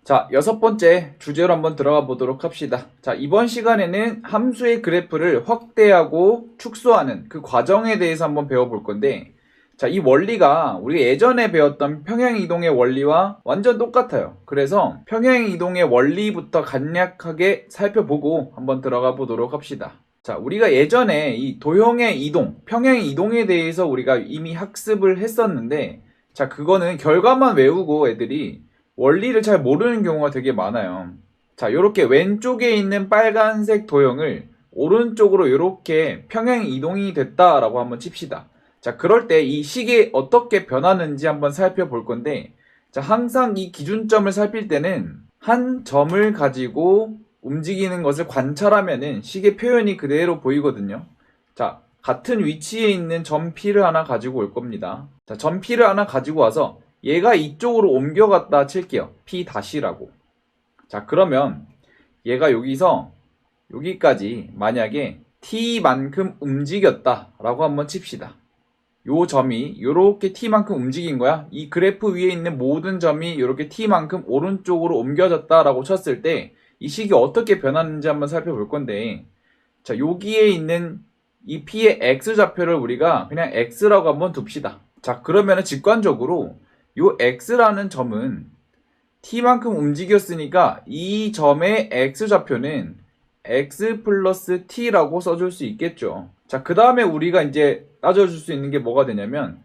자, 여섯 번째 주제로 한번 들어가 보도록 합시다. 자, 이번 시간에는 함수의 그래프를 확대하고 축소하는 그 과정에 대해서 한번 배워볼 건데, 자, 이 원리가 우리가 예전에 배웠던 평행이동의 원리와 완전 똑같아요. 그래서 평행이동의 원리부터 간략하게 살펴보고 한번 들어가 보도록 합시다. 자, 우리가 예전에 이 도형의 이동, 평행이동에 대해서 우리가 이미 학습을 했었는데, 자, 그거는 결과만 외우고 애들이 원리를 잘 모르는 경우가 되게 많아요. 자, 이렇게 왼쪽에 있는 빨간색 도형을 오른쪽으로 이렇게 평행 이동이 됐다라고 한번 칩시다. 자, 그럴 때 이 식이 어떻게 변하는지 한번 살펴볼 건데, 자, 항상 이 기준점을 살필 때는 한 점을 가지고 움직이는 것을 관찰하면은 식의 표현이 그대로 보이거든요. 자, 같은 위치에 있는 점 P를 하나 가지고 올 겁니다. 자, 점 P를 하나 가지고 와서 얘가 이쪽으로 옮겨갔다 칠게요. P-라고. 자, 그러면 얘가 여기서 여기까지 만약에 T만큼 움직였다 라고 한번 칩시다. 요 점이 이렇게 T만큼 움직인 거야. 이 그래프 위에 있는 모든 점이 이렇게 T만큼 오른쪽으로 옮겨졌다 라고 쳤을 때 이 식이 어떻게 변하는지 한번 살펴볼 건데, 자, 여기에 있는 이 P의 X좌표를 우리가 그냥 X라고 한번 둡시다. 자, 그러면은 직관적으로 요 X라는 점은 T만큼 움직였으니까 이 점의 X좌표는 X 플러스 T라고 써줄 수 있겠죠. 자, 그 다음에 우리가 이제 따져줄 수 있는 게 뭐가 되냐면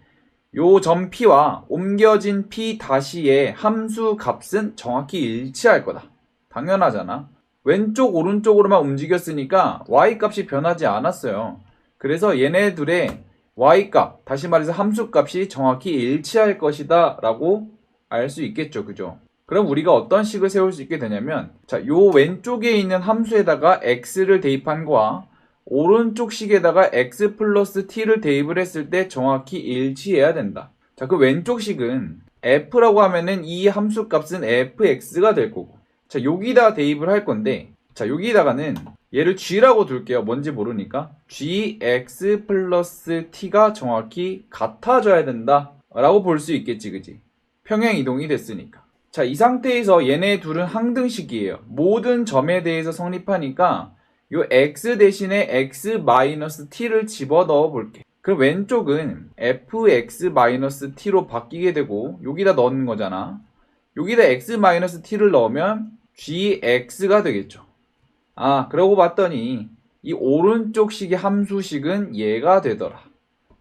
요 점 P와 옮겨진 P-의 함수 값은 정확히 일치할 거다. 당연하잖아. 왼쪽 오른쪽으로만 움직였으니까 Y 값이 변하지 않았어요. 그래서 얘네들의 Y 값, 다시 말해서 함수 값이 정확히 일치할 것이다 라고 알 수 있겠죠. 그죠? 그럼 우리가 어떤 식을 세울 수 있게 되냐면, 자, 요 왼쪽에 있는 함수에다가 X를 대입한 거와 오른쪽 식에다가 X 플러스 T를 대입을 했을 때 정확히 일치해야 된다. 자, 그 왼쪽 식은 F라고 하면은 이 함수 값은 FX가 될 거고, 자, 여기다 대입을 할 건데, 자, 여기다가는 얘를 G라고 둘게요. 뭔지 모르니까. GX 플러스 T가 정확히 같아져야 된다 라고 볼 수 있겠지, 그지? 평행 이동이 됐으니까. 자, 이 상태에서 얘네 둘은 항등식이에요. 모든 점에 대해서 성립하니까 요 X 대신에 X-T를 집어넣어 볼게. 그럼 왼쪽은 Fx-T로 바뀌게 되고 여기다 넣는 거잖아. 여기다 X-T를 넣으면 GX가 되겠죠. 아, 그러고 봤더니 이 오른쪽 식의 함수식은 얘가 되더라.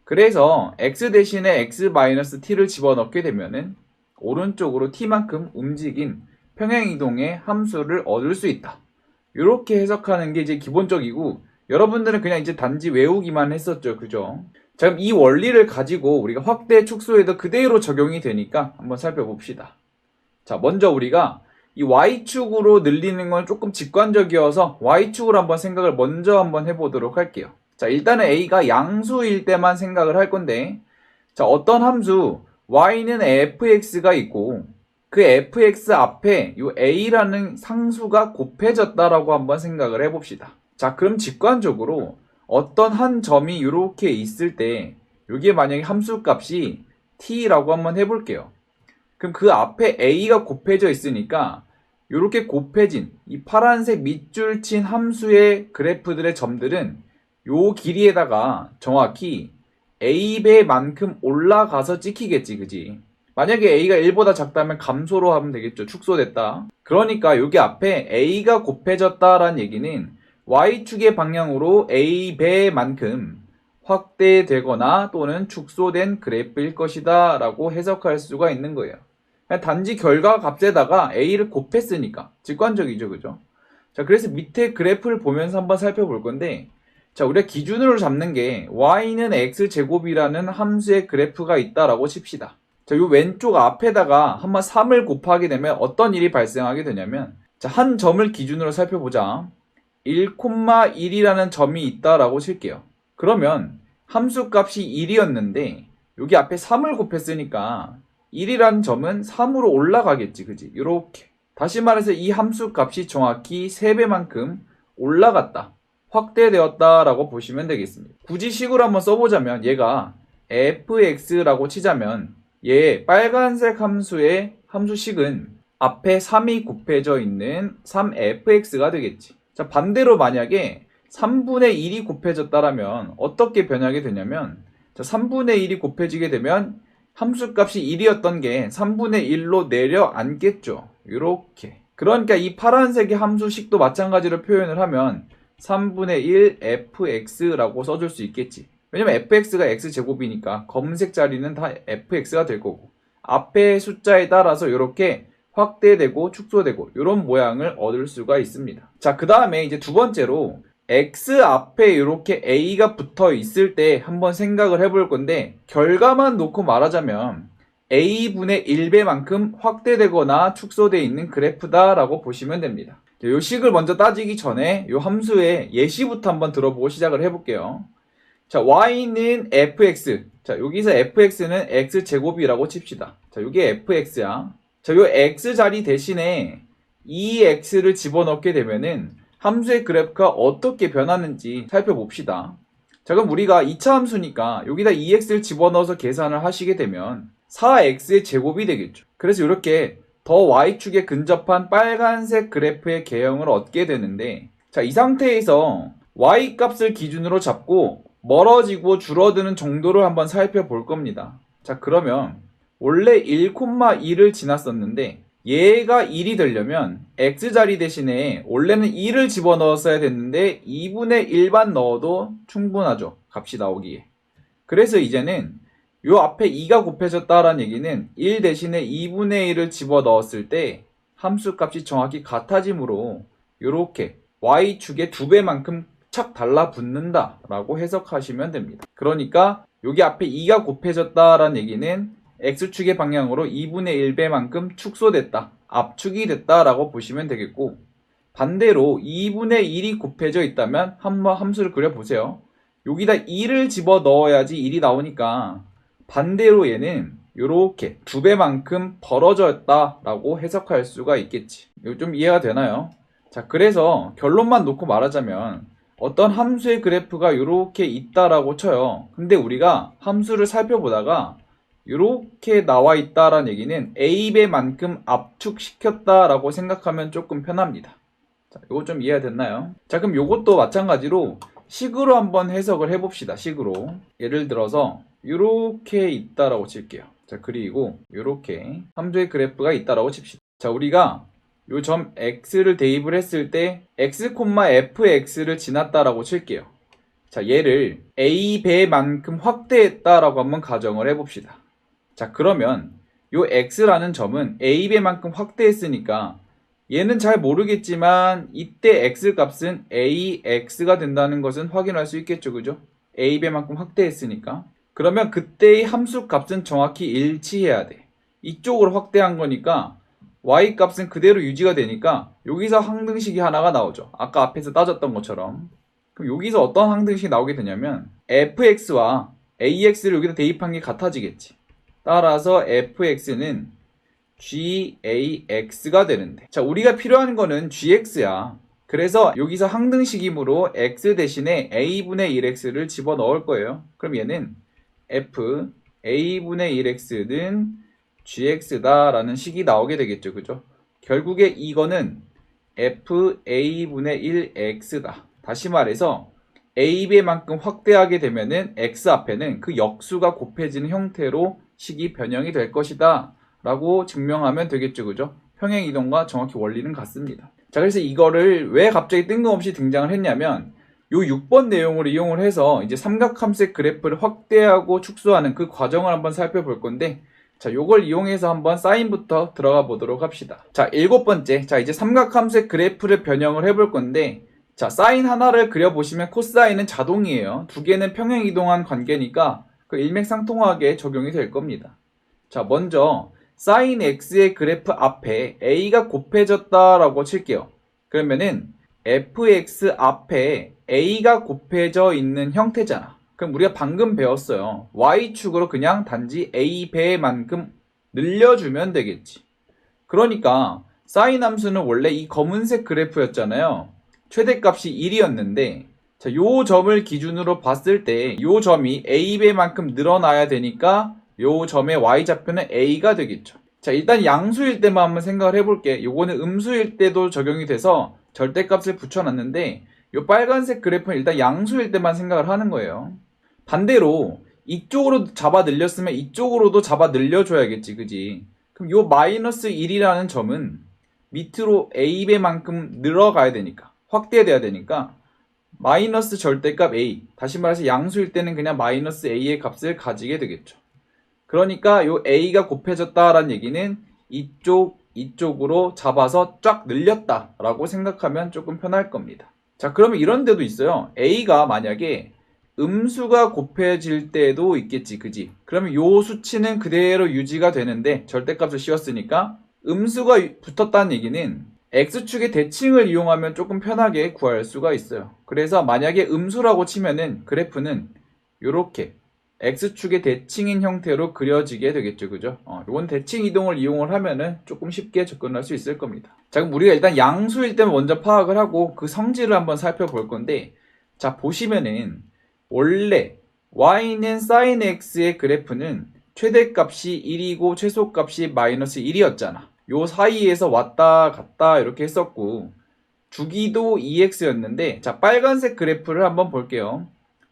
그래서 X 대신에 X-T를 집어넣게 되면은 오른쪽으로 T만큼 움직인 평행이동의 함수를 얻을 수 있다. 이렇게 해석하는 게 이제 기본적이고, 여러분들은 그냥 이제 단지 외우기만 했었죠. 그죠? 자, 그럼 이 원리를 가지고 우리가 확대 축소에도 그대로 적용이 되니까 한번 살펴봅시다. 자, 먼저 우리가 이 Y축으로 늘리는 건 조금 직관적이어서 Y축으로 한번 생각을 먼저 한번 해보도록 할게요. 자, 일단은 A가 양수일 때만 생각을 할 건데, 자, 어떤 함수 Y는 fx가 있고 그 fx 앞에 이 A라는 상수가 곱해졌다라고 한번 생각을 해봅시다. 자, 그럼 직관적으로 어떤 한 점이 이렇게 있을 때 여기에 만약에 함수 값이 t라고 한번 해볼게요. 그럼 그 앞에 A가 곱해져 있으니까 이렇게 곱해진 이 파란색 밑줄 친 함수의 그래프들의 점들은 요 길이에다가 정확히 A배만큼 올라가서 찍히겠지, 그지? 만약에 A가 1보다 작다면 감소로 하면 되겠죠. 축소됐다. 그러니까 여기 앞에 A가 곱해졌다라는 얘기는 Y축의 방향으로 A배만큼 확대되거나 또는 축소된 그래프일 것이다 라고 해석할 수가 있는 거예요. 단지 결과 값에다가 A를 곱했으니까 직관적이죠, 그죠? 자, 그래서 밑에 그래프를 보면서 한번 살펴볼 건데, 자, 우리가 기준으로 잡는 게 y는 x제곱이라는 함수의 그래프가 있다라고 칩시다. 자, 요 왼쪽 앞에다가 한번 3을 곱하게 되면 어떤 일이 발생하게 되냐면, 자, 한 점을 기준으로 살펴보자. 1,1이라는 점이 있다라고 칠게요. 그러면 함수 값이 1이었는데 여기 앞에 3을 곱했으니까 1이라는 점은 3으로 올라가겠지, 그지? 요렇게. 다시 말해서 이 함수 값이 정확히 3배만큼 올라갔다. 확대되었다라고 보시면 되겠습니다. 굳이 식으로 한번 써보자면 얘가 fx라고 치자면 얘 빨간색 함수의 함수식은 앞에 3이 곱해져 있는 3fx가 되겠지. 자, 반대로 만약에 3분의 1이 곱해졌다라면 어떻게 변하게 되냐면, 자, 3분의 1이 곱해지게 되면 함수값이 1이었던 게 3분의 1로 내려앉겠죠. 이렇게. 그러니까 이 파란색의 함수식도 마찬가지로 표현을 하면 3분의 1 fx라고 써줄 수 있겠지. 왜냐면 fx가 x제곱이니까 검은색 자리는 다 fx가 될 거고, 앞에 숫자에 따라서 이렇게 확대되고 축소되고 이런 모양을 얻을 수가 있습니다. 자, 그 다음에 이제 두 번째로 x 앞에 이렇게 a가 붙어 있을 때 한번 생각을 해볼 건데, 결과만 놓고 말하자면 a분의 1배만큼 확대되거나 축소되어 있는 그래프다라고 보시면 됩니다. 이 식을 먼저 따지기 전에 이 함수의 예시부터 한번 들어보고 시작을 해볼게요. 자, y는 fx. 자, 여기서 fx는 x제곱이라고 칩시다. 자, 이게 fx야. 자, 이 x 자리 대신에 2x를 집어넣게 되면은 함수의 그래프가 어떻게 변하는지 살펴봅시다. 자, 그럼 우리가 2차 함수니까 여기다 2x를 집어넣어서 계산을 하시게 되면 4x의 제곱이 되겠죠. 그래서 이렇게 더 y축에 근접한 빨간색 그래프의 개형을 얻게 되는데, 자, 이 상태에서 y 값을 기준으로 잡고 멀어지고 줄어드는 정도를 한번 살펴볼 겁니다. 자, 그러면 원래 1,2를 지났었는데 얘가 1이 되려면 x자리 대신에 원래는 2를 집어넣었어야 됐는데 2분의 1만 넣어도 충분하죠. 값이 나오기에. 그래서 이제는 요 앞에 2가 곱해졌다라는 얘기는 1 대신에 2분의 1을 집어넣었을 때 함수값이 정확히 같아지므로 이렇게 y축의 2배만큼 착 달라붙는다 라고 해석하시면 됩니다. 그러니까 여기 앞에 2가 곱해졌다라는 얘기는 x축의 방향으로 2분의 1배만큼 축소됐다, 압축이 됐다라고 보시면 되겠고, 반대로 2분의 1이 곱해져 있다면 한번 함수를 그려보세요. 여기다 2를 집어넣어야지 1이 나오니까 반대로 얘는 이렇게 2배만큼 벌어졌다라고 해석할 수가 있겠지. 이거 좀 이해가 되나요? 자, 그래서 결론만 놓고 말하자면 어떤 함수의 그래프가 이렇게 있다라고 쳐요. 근데 우리가 함수를 살펴보다가 이렇게 나와 있다라는 얘기는 a배만큼 압축시켰다라고 생각하면 조금 편합니다. 자, 이거 좀 이해가 됐나요? 자, 그럼 이것도 마찬가지로 식으로 한번 해석을 해봅시다. 식으로. 예를 들어서 이렇게 있다라고 칠게요. 자, 그리고 이렇게 함수의 그래프가 있다라고 칩시다. 자, 우리가 요 점 x를 대입을 했을 때 x, fx를 지났다라고 칠게요. 자, 얘를 a배만큼 확대했다라고 한번 가정을 해봅시다. 자, 그러면 요 x라는 점은 a배만큼 확대했으니까 얘는 잘 모르겠지만 이때 x 값은 ax가 된다는 것은 확인할 수 있겠죠, 그죠? a배만큼 확대했으니까. 그러면 그때의 함수 값은 정확히 일치해야 돼. 이쪽으로 확대한 거니까 y 값은 그대로 유지가 되니까 여기서 항등식이 하나가 나오죠. 아까 앞에서 따졌던 것처럼. 그럼 여기서 어떤 항등식이 나오게 되냐면 fx와 ax를 여기다 대입한 게 같아지겠지. 따라서 fx는 gax가 되는데, 자, 우리가 필요한 거는 gx야. 그래서 여기서 항등식이므로 x 대신에 a분의 1x를 집어넣을 거예요. 그럼 얘는 f a분의 1x는 gx다 라는 식이 나오게 되겠죠, 그죠? 결국에 이거는 f a분의 1x다. 다시 말해서 a배만큼 확대하게 되면은 x 앞에는 그 역수가 곱해지는 형태로 식이 변형이 될 것이다 라고 증명하면 되겠죠, 그죠? 평행이동과 정확히 원리는 같습니다. 자, 그래서 이거를 왜 갑자기 뜬금없이 등장을 했냐면 요 6번 내용을 이용을 해서 이제 삼각함수의 그래프를 확대하고 축소하는 그 과정을 한번 살펴볼 건데, 자, 요걸 이용해서 한번 사인부터 들어가 보도록 합시다. 자, 7번째. 자, 이제 삼각함수의 그래프를 변형을 해볼 건데, 자, 사인 하나를 그려보시면 코사인은 자동이에요. 두 개는 평행이동한 관계니까 그 일맥상통하게 적용이 될 겁니다. 자, 먼저 사인 x의 그래프 앞에 a가 곱해졌다라고 칠게요. 그러면은 fx 앞에 a가 곱해져 있는 형태잖아. 그럼 우리가 방금 배웠어요. y축으로 그냥 단지 a배만큼 늘려주면 되겠지. 그러니까 사인 함수는 원래 이 검은색 그래프였잖아요. 최대값이 1이었는데, 자, 요 점을 기준으로 봤을 때 요 점이 a배만큼 늘어나야 되니까 요 점의 y좌표는 a가 되겠죠. 자, 일단 양수일 때만 한번 생각을 해볼게. 요거는 음수일 때도 적용이 돼서 절대값을 붙여놨는데 요 빨간색 그래프는 일단 양수일 때만 생각을 하는 거예요. 반대로 이쪽으로 잡아 늘렸으면 이쪽으로도 잡아 늘려줘야겠지, 그지? 그럼 요 마이너스 1이라는 점은 밑으로 a배만큼 늘어가야 되니까, 확대돼야 되니까 마이너스 절대값 a, 다시 말해서 양수일 때는 그냥 마이너스 a의 값을 가지게 되겠죠. 그러니까 요 a가 곱해졌다라는 얘기는 이쪽으로 잡아서 쫙 늘렸다라고 생각하면 조금 편할 겁니다. 자, 그러면 이런 데도 있어요. a가 만약에 음수가 곱해질 때도 있겠지, 그지? 그러면 요 수치는 그대로 유지가 되는데 절대값을 씌웠으니까 음수가 붙었다는 얘기는 x축의 대칭을 이용하면 조금 편하게 구할 수가 있어요. 그래서 만약에 음수라고 치면은 그래프는 요렇게 x축의 대칭인 형태로 그려지게 되겠죠, 그죠? 요건 대칭 이동을 이용을 하면은 조금 쉽게 접근할 수 있을 겁니다. 자, 그럼 우리가 일단 양수일 때는 먼저 파악을 하고 그 성질을 한번 살펴볼 건데, 자, 보시면은 원래 y는 sin x의 그래프는 최대값이 1이고 최소값이 마이너스 1이었잖아. 요 사이에서 왔다 갔다 이렇게 했었고 주기도 2x였는데, 자, 빨간색 그래프를 한번 볼게요.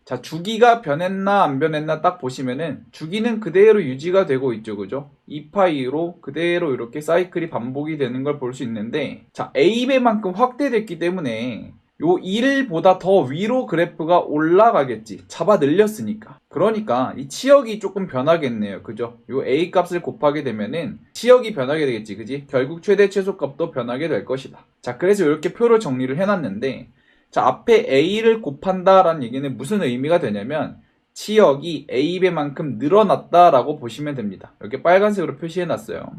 자, 주기가 변했나 안 변했나 딱 보시면은 주기는 그대로 유지가 되고 있죠, 그죠? 2파이로 그대로 이렇게 사이클이 반복이 되는 걸 볼 수 있는데, 자, a배만큼 확대됐기 때문에 요 1보다 더 위로 그래프가 올라가겠지. 잡아 늘렸으니까. 그러니까 이 치역이 조금 변하겠네요. 그죠? 요 a 값을 곱하게 되면은 치역이 변하게 되겠지. 그지? 결국 최대 최소값도 변하게 될 것이다. 자, 그래서 이렇게 표를 정리를 해놨는데, 자, 앞에 a를 곱한다라는 얘기는 무슨 의미가 되냐면 치역이 a배만큼 늘어났다라고 보시면 됩니다. 이렇게 빨간색으로 표시해놨어요.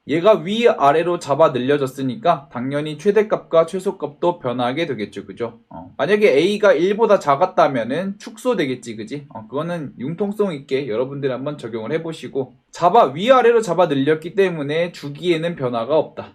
얘가 위아래로 잡아 늘려졌으니까 당연히 최대값과 최소값도 변하게 되겠죠, 그죠? 만약에 a가 1보다 작았다면은 축소되겠지, 그지? 그거는 융통성 있게 여러분들이 한번 적용을 해보시고, 위아래로 잡아 늘렸기 때문에 주기에는 변화가 없다.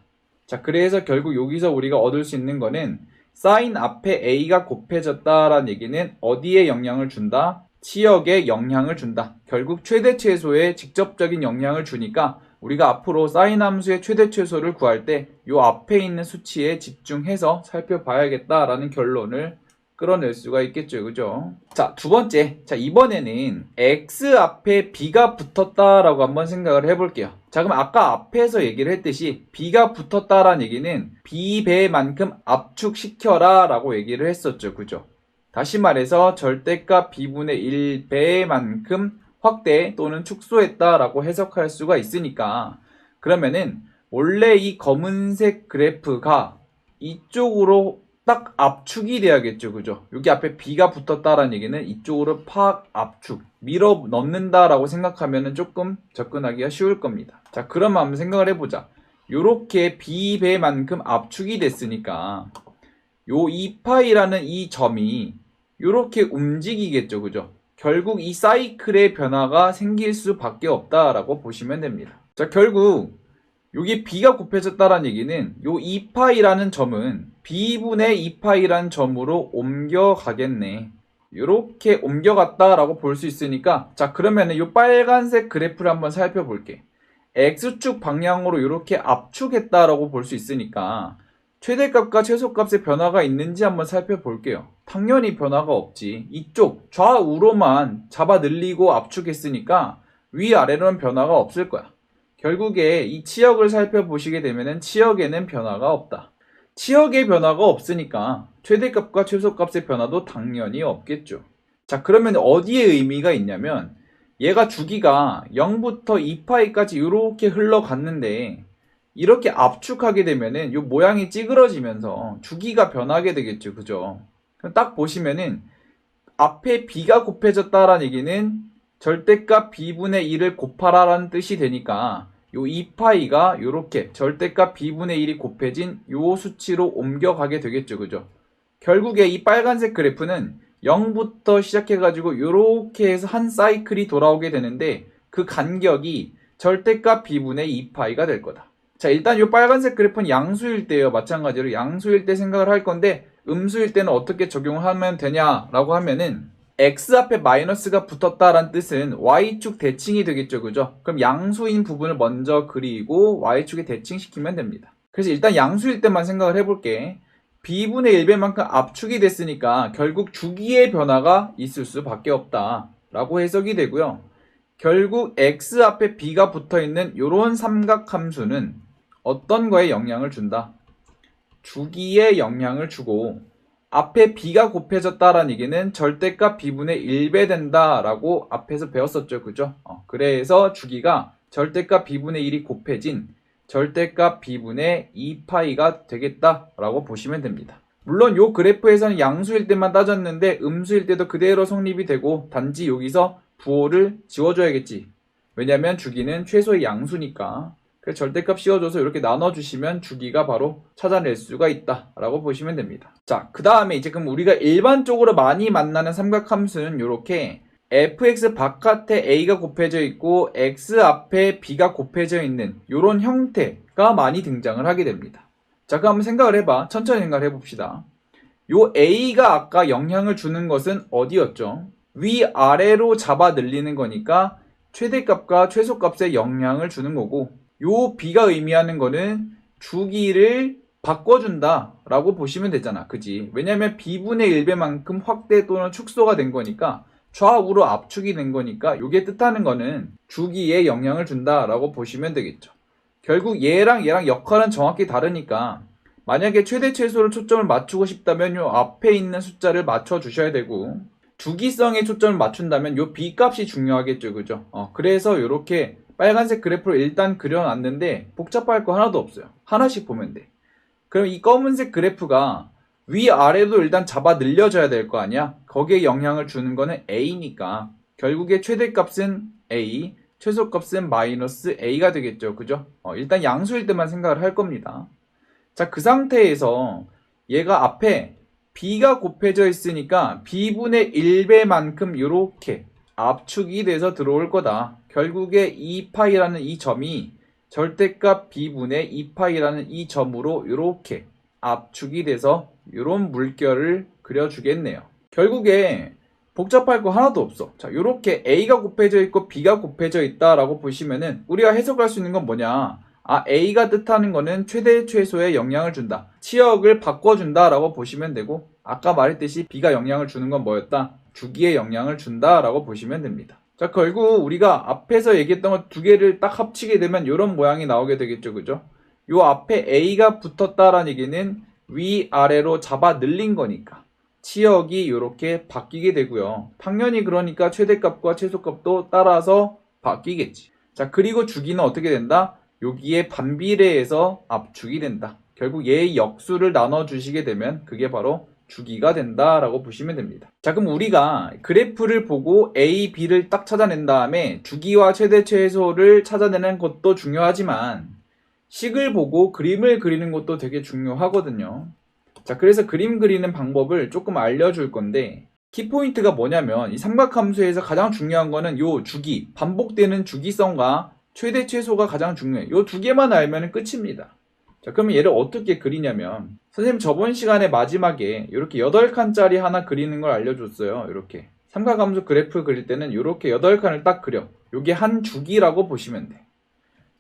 자, 그래서 결국 여기서 우리가 얻을 수 있는 거는 sin 앞에 a가 곱해졌다라는 얘기는 어디에 영향을 준다? 치역에 영향을 준다. 결국 최대 최소에 직접적인 영향을 주니까 우리가 앞으로 sin 함수의 최대 최소를 구할 때 요 앞에 있는 수치에 집중해서 살펴봐야겠다라는 결론을 끌어낼 수가 있겠죠, 그죠? 자, 두 번째. 자, 이번에는 x 앞에 b가 붙었다라고 한번 생각을 해볼게요. 자, 그럼 아까 앞에서 얘기를 했듯이 b가 붙었다라는 얘기는 b배만큼 압축시켜라 라고 얘기를 했었죠, 그죠? 다시 말해서 절대값 b분의 1배만큼 확대 또는 축소했다라고 해석할 수가 있으니까, 그러면은 원래 이 검은색 그래프가 이쪽으로 딱 압축이 돼야겠죠, 그죠? 여기 앞에 b가 붙었다라는 얘기는 이쪽으로 팍 압축, 밀어 넣는다라고 생각하면은 조금 접근하기가 쉬울 겁니다. 자, 그럼 한번 생각을 해보자. 요렇게 b배만큼 압축이 됐으니까 요 2파이라는 이 점이 요렇게 움직이겠죠, 그죠? 결국 이 사이클의 변화가 생길 수밖에 없다라고 보시면 됩니다. 자, 결국 여기 b가 곱해졌다라는 얘기는 요 2파이라는 점은 b분의 2파이라는 점으로 옮겨가겠네. 이렇게 옮겨갔다라고 볼 수 있으니까, 자, 그러면은 요 빨간색 그래프를 한번 살펴볼게. x축 방향으로 이렇게 압축했다라고 볼 수 있으니까 최대값과 최소값의 변화가 있는지 한번 살펴볼게요. 당연히 변화가 없지. 이쪽 좌우로만 잡아 늘리고 압축했으니까 위아래로는 변화가 없을 거야. 결국에 이 치역을 살펴보시게 되면은 치역에는 변화가 없다. 치역의 변화가 없으니까 최대값과 최소값의 변화도 당연히 없겠죠. 자, 그러면 어디에 의미가 있냐면 얘가 주기가 0부터 2파이까지 이렇게 흘러갔는데 이렇게 압축하게 되면은 이 모양이 찌그러지면서 주기가 변하게 되겠죠, 그죠? 그럼 딱 보시면은 앞에 b가 곱해졌다라는 얘기는 절대값 b분의 1을 곱하라라는 뜻이 되니까 요 2파이가 요렇게 절대값 b분의 1이 곱해진 요 수치로 옮겨가게 되겠죠, 그죠? 결국에 이 빨간색 그래프는 0부터 시작해가지고 요렇게 해서 한 사이클이 돌아오게 되는데 그 간격이 절대값 b분의 2파이가 될 거다. 자, 일단 요 빨간색 그래프는 양수일 때예요. 마찬가지로 양수일 때 생각을 할 건데 음수일 때는 어떻게 적용하면 되냐라고 하면은, x 앞에 마이너스가 붙었다라는 뜻은 y축 대칭이 되겠죠, 그죠? 그럼 양수인 부분을 먼저 그리고 y축에 대칭시키면 됩니다. 그래서 일단 양수일 때만 생각을 해볼게. b분의 1배만큼 압축이 됐으니까 결국 주기의 변화가 있을 수밖에 없다 라고 해석이 되고요. 결국 x 앞에 b가 붙어있는 이런 삼각함수는 어떤 거에 영향을 준다? 주기에 영향을 주고, 앞에 b가 곱해졌다라는 얘기는 절대값 b분의 1배 된다라고 앞에서 배웠었죠, 그죠? 그래서 주기가 절대값 b분의 1이 곱해진 절대값 b분의 2파이가 되겠다라고 보시면 됩니다. 물론 요 그래프에서는 양수일 때만 따졌는데 음수일 때도 그대로 성립이 되고, 단지 여기서 부호를 지워줘야겠지. 왜냐면 주기는 최소의 양수니까. 그래서 절대값 씌워줘서 이렇게 나눠주시면 주기가 바로 찾아낼 수가 있다라고 보시면 됩니다. 자, 그 다음에 이제 그럼 우리가 일반적으로 많이 만나는 삼각함수는 이렇게 fx 바깥에 a가 곱해져 있고 x 앞에 b가 곱해져 있는 이런 형태가 많이 등장을 하게 됩니다. 자, 그럼 한번 생각을 해봐. 천천히 생각을 해봅시다. 요 a가 아까 영향을 주는 것은 어디였죠? 위아래로 잡아 늘리는 거니까 최대값과 최소값에 영향을 주는 거고, 요 b가 의미하는 거는 주기를 바꿔준다 라고 보시면 되잖아, 그지? 왜냐면 b분의 1배만큼 확대 또는 축소가 된 거니까, 좌우로 압축이 된 거니까 요게 뜻하는 거는 주기에 영향을 준다 라고 보시면 되겠죠. 결국 얘랑 역할은 정확히 다르니까 만약에 최대 최소를 초점을 맞추고 싶다면 요 앞에 있는 숫자를 맞춰 주셔야 되고, 주기성에 초점을 맞춘다면 요 b 값이 중요하겠죠, 그죠? 그래서 요렇게 빨간색 그래프를 일단 그려놨는데 복잡할 거 하나도 없어요. 하나씩 보면 돼. 그럼 이 검은색 그래프가 위아래도 일단 잡아 늘려줘야 될 거 아니야? 거기에 영향을 주는 거는 a니까 결국에 최대값은 a, 최소값은 마이너스 a가 되겠죠, 그죠? 일단 양수일 때만 생각을 할 겁니다. 자, 그 상태에서 얘가 앞에 b가 곱해져 있으니까 b분의 1배만큼 이렇게 압축이 돼서 들어올 거다. 결국에 2파이라는 이 점이 절대값 b분의 2파이라는 이 점으로 이렇게 압축이 돼서 이런 물결을 그려주겠네요. 결국에 복잡할 거 하나도 없어. 자, 이렇게 a가 곱해져 있고 b가 곱해져 있다라고 보시면은 우리가 해석할 수 있는 건 뭐냐? a가 뜻하는 거는 최대 최소에 영향을 준다. 치역을 바꿔준다라고 보시면 되고, 아까 말했듯이 b가 영향을 주는 건 뭐였다? 주기에 영향을 준다라고 보시면 됩니다. 자, 결국 우리가 앞에서 얘기했던 것 두 개를 딱 합치게 되면 이런 모양이 나오게 되겠죠, 그죠? 요 앞에 a가 붙었다라는 얘기는 위아래로 잡아 늘린 거니까 치역이 이렇게 바뀌게 되고요. 당연히 그러니까 최대값과 최소값도 따라서 바뀌겠지. 자, 그리고 주기는 어떻게 된다? 여기에 반비례해서 압축이 된다. 결국 얘의 역수를 나눠주시게 되면 그게 바로 주기가 된다라고 보시면 됩니다. 자, 그럼 우리가 그래프를 보고 A, B를 딱 찾아낸 다음에 주기와 최대 최소를 찾아내는 것도 중요하지만 식을 보고 그림을 그리는 것도 되게 중요하거든요. 자, 그래서 그림 그리는 방법을 조금 알려줄 건데, 키포인트가 뭐냐면 이 삼각함수에서 가장 중요한 거는 요 주기, 반복되는 주기성과 최대 최소가 가장 중요해. 요 두 개만 알면 끝입니다. 자, 그러면 얘를 어떻게 그리냐면, 선생님 저번 시간에 마지막에 이렇게 8칸짜리 하나 그리는 걸 알려줬어요. 이렇게 삼각함수 그래프 그릴 때는 이렇게 8칸을 딱 그려. 요게 한 주기라고 보시면 돼.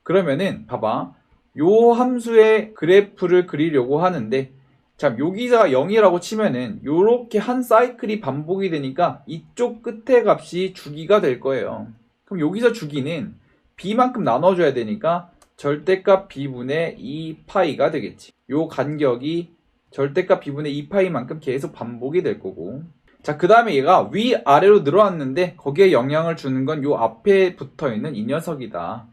그러면은 봐봐, 요 함수의 그래프를 그리려고 하는데, 자, 여기가 0이라고 치면은 요렇게 한 사이클이 반복이 되니까 이쪽 끝의 값이 주기가 될 거예요. 그럼 여기서 주기는 b만큼 나눠줘야 되니까 절대값 b분의 2파이가 되겠지. 요 간격이 절대값 b분의 2파이만큼 계속 반복이 될 거고, 자, 그 다음에 얘가 위아래로 늘어났는데 거기에 영향을 주는 건 요 앞에 붙어있는 이 녀석이다.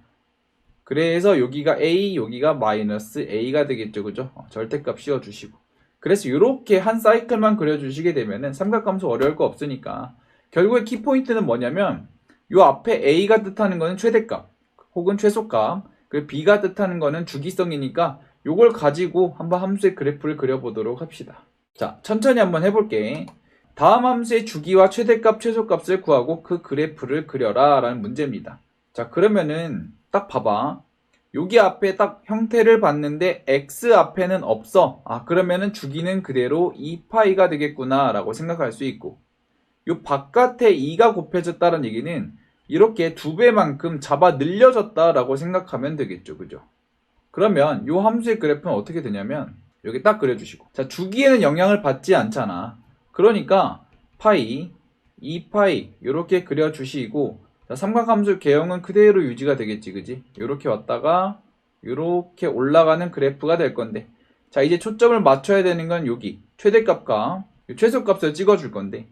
그래서 여기가 a, 여기가 마이너스 a가 되겠죠, 그죠? 절대값 씌워주시고. 그래서 이렇게 한 사이클만 그려주시게 되면은 삼각함수 어려울 거 없으니까 결국에 키포인트는 뭐냐면 요 앞에 a가 뜻하는 거는 최대값 혹은 최소값, 그리고 b가 뜻하는 거는 주기성이니까 요걸 가지고 한번 함수의 그래프를 그려보도록 합시다. 자, 천천히 한번 해볼게. 다음 함수의 주기와 최대값, 최소값을 구하고 그 그래프를 그려라 라는 문제입니다. 자, 그러면은 딱 봐봐. 여기 앞에 딱 형태를 봤는데 x 앞에는 없어. 그러면은 주기는 그대로 2파이가 되겠구나 라고 생각할 수 있고, 요 바깥에 2가 곱해졌다는 얘기는 이렇게 2배만큼 잡아 늘려졌다라고 생각하면 되겠죠. 그죠? 그러면 요 함수의 그래프는 어떻게 되냐면 여기 딱 그려주시고, 자, 주기에는 영향을 받지 않잖아. 그러니까 파이, 2파이 요렇게 그려주시고, 자, 삼각함수 개형은 그대로 유지가 되겠지. 그지? 요렇게 왔다가 요렇게 올라가는 그래프가 될 건데, 자, 이제 초점을 맞춰야 되는 건 여기 최대값과 최소값을 찍어줄 건데,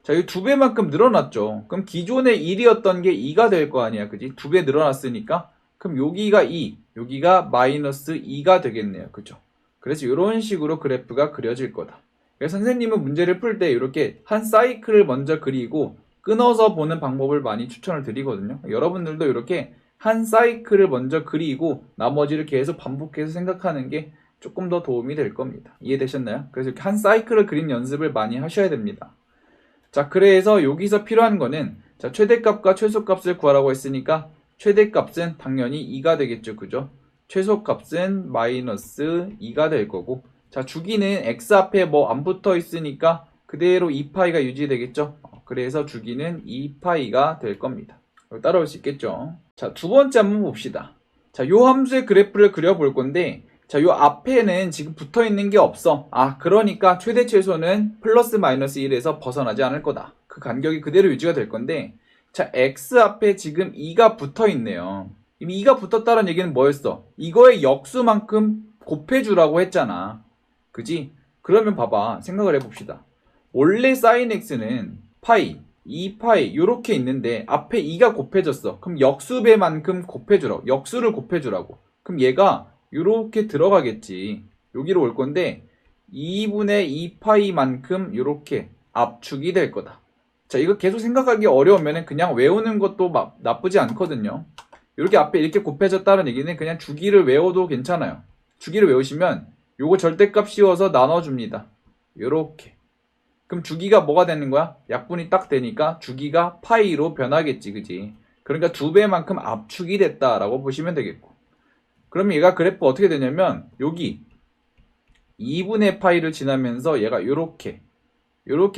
자, 이 2배만큼 늘어났죠. 그럼 기존에 1이었던 게 2가 될 거 아니야. 그지? 2배 늘어났으니까. 그럼 여기가 2, 여기가 마이너스 2가 되겠네요. 그죠? 그래서 이런 식으로 그래프가 그려질 거다. 그래서 선생님은 문제를 풀 때 이렇게 한 사이클을 먼저 그리고 끊어서 보는 방법을 많이 추천을 드리거든요. 여러분들도 이렇게 한 사이클을 먼저 그리고 나머지를 계속 반복해서 생각하는 게 조금 더 도움이 될 겁니다. 이해되셨나요? 그래서 이렇게 한 사이클을 그린 연습을 많이 하셔야 됩니다. 자, 그래서 여기서 필요한 거는, 자, 최대값과 최소값을 구하라고 했으니까 최대값은 당연히 2가 되겠죠. 그죠? 최소값은 마이너스 2가 될 거고, 자, 주기는 x 앞에 뭐 안 붙어 있으니까 그대로 2파이가 유지되겠죠. 그래서 주기는 2파이가 될 겁니다. 따라올 수 있겠죠. 자, 두 번째 한번 봅시다. 자, 요 함수의 그래프를 그려볼 건데, 자, 요 앞에는 지금 붙어 있는 게 없어. 아, 그러니까 최대 최소는 플러스 마이너스 1에서 벗어나지 않을 거다. 그 간격이 그대로 유지가 될 건데, 자, x 앞에 지금 2가 붙어 있네요. 이미 2가 붙었다는 얘기는 뭐였어? 이거의 역수만큼 곱해주라고 했잖아. 그지? 그러면 봐봐. 생각을 해봅시다. 원래 sin x는 파이, 2파이 요렇게 있는데 앞에 2가 곱해졌어. 그럼 역수배만큼 곱해주라고. 역수를 곱해주라고. 그럼 얘가 요렇게 들어가겠지. 여기로 올 건데 2분의 2파이만큼 요렇게 압축이 될 거다. 자, 이거 계속 생각하기 어려우면 그냥 외우는 것도 나쁘지 않거든요. 이렇게 앞에 이렇게 곱해졌다는 얘기는 그냥 주기를 외워도 괜찮아요. 주기를 외우시면 요거 절대값 씌워서 나눠줍니다. 요렇게. 그럼 주기가 뭐가 되는 거야? 약분이 딱 되니까 주기가 파이로 변하겠지. 그지? 그러니까 2배만큼 압축이 됐다라고 보시면 되겠고. 그러면 얘가 그래프 어떻게 되냐면 여기 2분의 파이를 지나면서 얘가 요렇게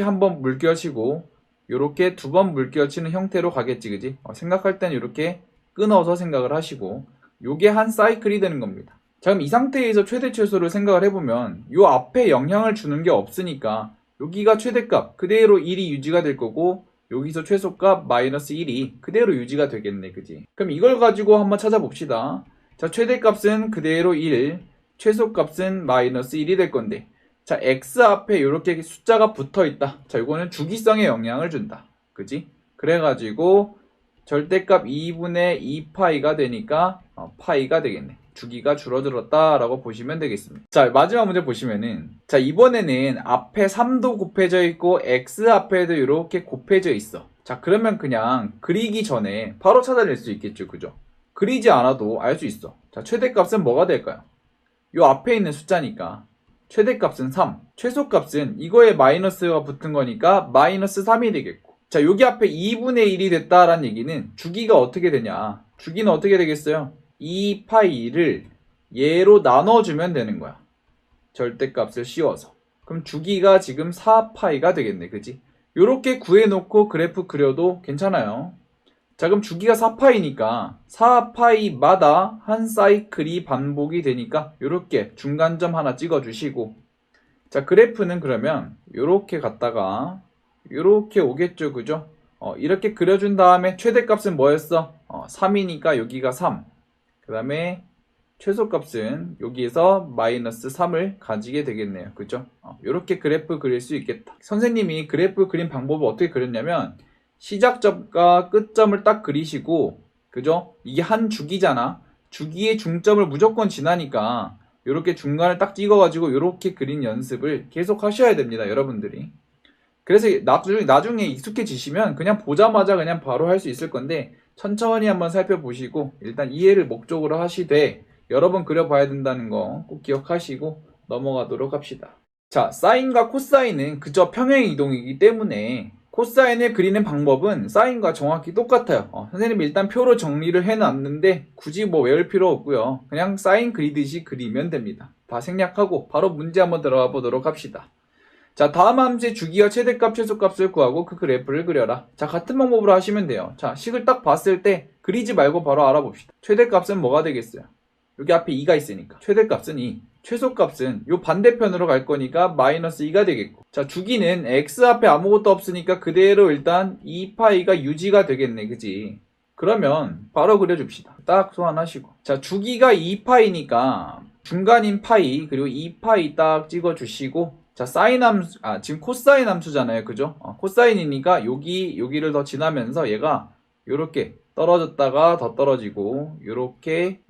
한번 물결치고 요렇게 두 번 물결치는 형태로 가겠지. 그지? 생각할 땐 요렇게 끊어서 생각을 하시고 요게 한 사이클이 되는 겁니다. 자, 그럼 이 상태에서 최대 최소를 생각을 해보면 요 앞에 영향을 주는 게 없으니까 여기가 최대값 그대로 1이 유지가 될 거고 여기서 최소값 마이너스 1이 그대로 유지가 되겠네. 그지? 그럼 이걸 가지고 한번 찾아봅시다. 자, 최대값은 그대로 1, 최소값은 마이너스 1이 될 건데, 자, x 앞에 이렇게 숫자가 붙어 있다. 자, 이거는 주기성에 영향을 준다. 그지? 그래가지고 절대값 2분의 2파이가 되니까 파이가 되겠네. 주기가 줄어들었다라고 보시면 되겠습니다. 자, 마지막 문제 보시면은, 자, 이번에는 앞에 3도 곱해져 있고 x 앞에도 이렇게 곱해져 있어. 자, 그러면 그냥 그리기 전에 바로 찾아낼 수 있겠죠. 그죠? 그리지 않아도 알 수 있어. 자, 최대값은 뭐가 될까요? 요 앞에 있는 숫자니까 최대값은 3, 최소값은 이거에 마이너스가 붙은 거니까 마이너스 3이 되겠고, 자, 여기 앞에 2분의 1이 됐다라는 얘기는 주기가 어떻게 되냐? 주기는 어떻게 되겠어요? 2파이를 얘로 나눠주면 되는 거야. 절대값을 씌워서. 그럼 주기가 지금 4파이가 되겠네. 그지? 요렇게 구해놓고 그래프 그려도 괜찮아요. 자, 그럼 주기가 4파이니까 4파이마다 한 사이클이 반복이 되니까 요렇게 중간점 하나 찍어주시고, 자, 그래프는 그러면 요렇게 갔다가 요렇게 오겠죠. 그죠? 이렇게 그려준 다음에 최대값은 뭐였어? 3이니까 여기가 3. 그 다음에 최소값은 여기에서 마이너스 3을 가지게 되겠네요. 그죠? 요렇게 그래프 그릴 수 있겠다. 선생님이 그래프 그린 방법을 어떻게 그렸냐면 시작점과 끝점을 딱 그리시고, 그죠? 이게 한 주기잖아. 주기의 중점을 무조건 지나니까 요렇게 중간을 딱 찍어가지고 요렇게 그린 연습을 계속 하셔야 됩니다. 여러분들이. 그래서 나중에 익숙해지시면 그냥 보자마자 그냥 바로 할 수 있을 건데 천천히 한번 살펴보시고 일단 이해를 목적으로 하시되 여러 번 그려봐야 된다는 거 꼭 기억하시고 넘어가도록 합시다. 자, 사인과 코사인은 그저 평행 이동이기 때문에 코사인을 그리는 방법은 사인과 정확히 똑같아요. 선생님이 일단 표로 정리를 해놨는데 굳이 뭐 외울 필요 없고요. 그냥 사인 그리듯이 그리면 됩니다. 다 생략하고 바로 문제 한번 들어가 보도록 합시다. 자, 다음 함수의 주기와 최대값, 최소값을 구하고 그 그래프를 그려라. 자, 같은 방법으로 하시면 돼요. 자, 식을 딱 봤을 때 그리지 말고 바로 알아봅시다. 최대값은 뭐가 되겠어요? 여기 앞에 2가 있으니까. 최대값은 2. 최소값은 요 반대편으로 갈 거니까 마이너스 2가 되겠고. 자, 주기는 x 앞에 아무것도 없으니까 그대로 일단 2파이가 유지가 되겠네. 그지? 그러면 바로 그려줍시다. 딱 소환하시고. 자, 주기가 2파이니까 중간인 파이 그리고 2파이 딱 찍어주시고, 자, 사인 함수, 지금 코사인 함수잖아요. 그죠? 코사인이니까 여기를 더 지나면서 얘가 요렇게 떨어졌다가 더 떨어지고 요렇게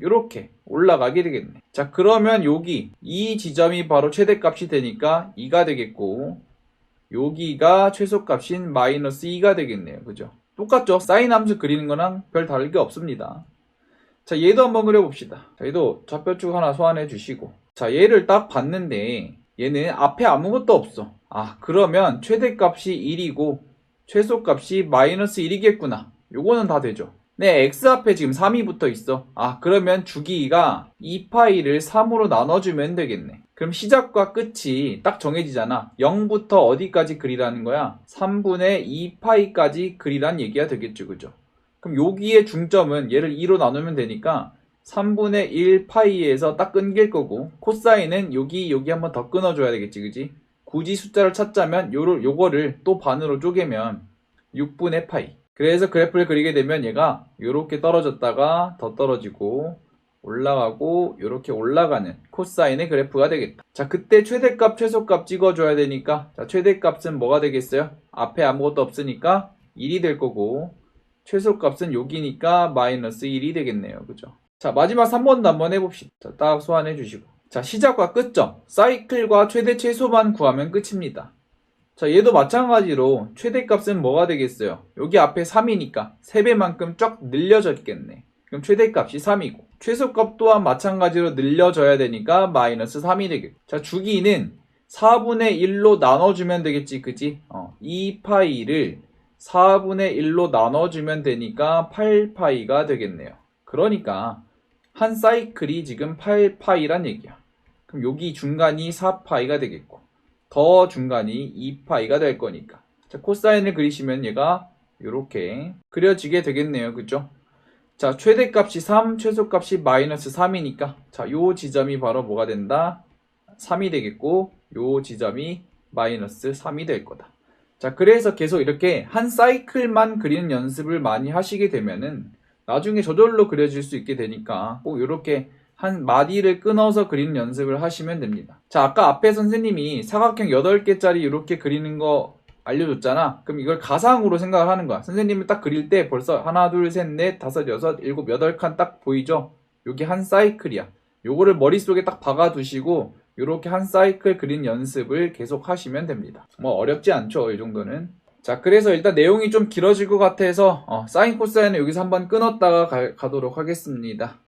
올라가게 되겠네. 자, 그러면 여기 이 지점이 바로 최대값이 되니까 2가 되겠고, 여기가 최소값인 마이너스 2가 되겠네요. 그죠? 똑같죠? 사인 함수 그리는 거랑 별 다를 게 없습니다. 자, 얘도 한번 그려봅시다. 자, 얘도 좌표축 하나 소환해 주시고, 자, 얘를 딱 봤는데 얘는 앞에 아무것도 없어. 그러면 최대값이 1이고 최소값이 마이너스 1이겠구나. 요거는 다 되죠. 네, x 앞에 지금 3이 붙어 있어. 그러면 주기가 2파이를 3으로 나눠주면 되겠네. 그럼 시작과 끝이 딱 정해지잖아. 0부터 어디까지 그리라는 거야? 3분의 2파이까지 그리란 얘기가 되겠죠. 그죠? 그럼 여기의 중점은 얘를 2로 나누면 되니까 3분의 1파이에서 딱 끊길 거고, 코사인은 여기 한번 더 끊어줘야 되겠지. 그지? 굳이 숫자를 찾자면 요거를 또 반으로 쪼개면 6분의 파이. 그래서 그래프를 그리게 되면 얘가 요렇게 떨어졌다가 더 떨어지고 올라가고 요렇게 올라가는 코사인의 그래프가 되겠다. 자, 그때 최대값, 최소값 찍어줘야 되니까, 자, 최대값은 뭐가 되겠어요? 앞에 아무것도 없으니까 1이 될 거고, 최소값은 여기니까 마이너스 1이 되겠네요. 그죠? 자, 마지막 3번도 한번 해봅시다. 자, 딱 소환해 주시고. 자, 시작과 끝점, 사이클과 최대 최소만 구하면 끝입니다. 자, 얘도 마찬가지로 최대값은 뭐가 되겠어요? 여기 앞에 3이니까 3배만큼 쫙 늘려졌겠네. 그럼 최대값이 3이고, 최소값 또한 마찬가지로 늘려져야 되니까 마이너스 3이 되겠고. 자, 주기는 4분의 1로 나눠주면 되겠지. 그지? 2파이를 4분의 1로 나눠주면 되니까 8파이가 되겠네요. 그러니까 한 사이클이 지금 8파이란 얘기야. 그럼 여기 중간이 4파이가 되겠고, 더 중간이 2파이가 될 거니까. 자, 코사인을 그리시면 얘가 이렇게 그려지게 되겠네요. 그죠? 자, 최대값이 3, 최소값이 마이너스 3이니까, 자, 요 지점이 바로 뭐가 된다? 3이 되겠고, 요 지점이 마이너스 3이 될 거다. 자, 그래서 계속 이렇게 한 사이클만 그리는 연습을 많이 하시게 되면은 나중에 저절로 그려질 수 있게 되니까 꼭 이렇게 한 마디를 끊어서 그리는 연습을 하시면 됩니다. 자, 아까 앞에 선생님이 사각형 8개짜리 이렇게 그리는 거 알려줬잖아. 그럼 이걸 가상으로 생각을 하는 거야. 선생님이 딱 그릴 때 벌써 하나, 둘, 셋, 넷, 다섯, 여섯, 일곱, 8칸 딱 보이죠? 여기 한 사이클이야. 요거를 머릿속에 딱 박아두시고 이렇게 한 사이클 그린 연습을 계속 하시면 됩니다. 뭐 어렵지 않죠, 이 정도는. 자, 그래서 일단 내용이 좀 길어질 것 같아서 사인 코사인을 여기서 한번 끊었다가 가도록 하겠습니다.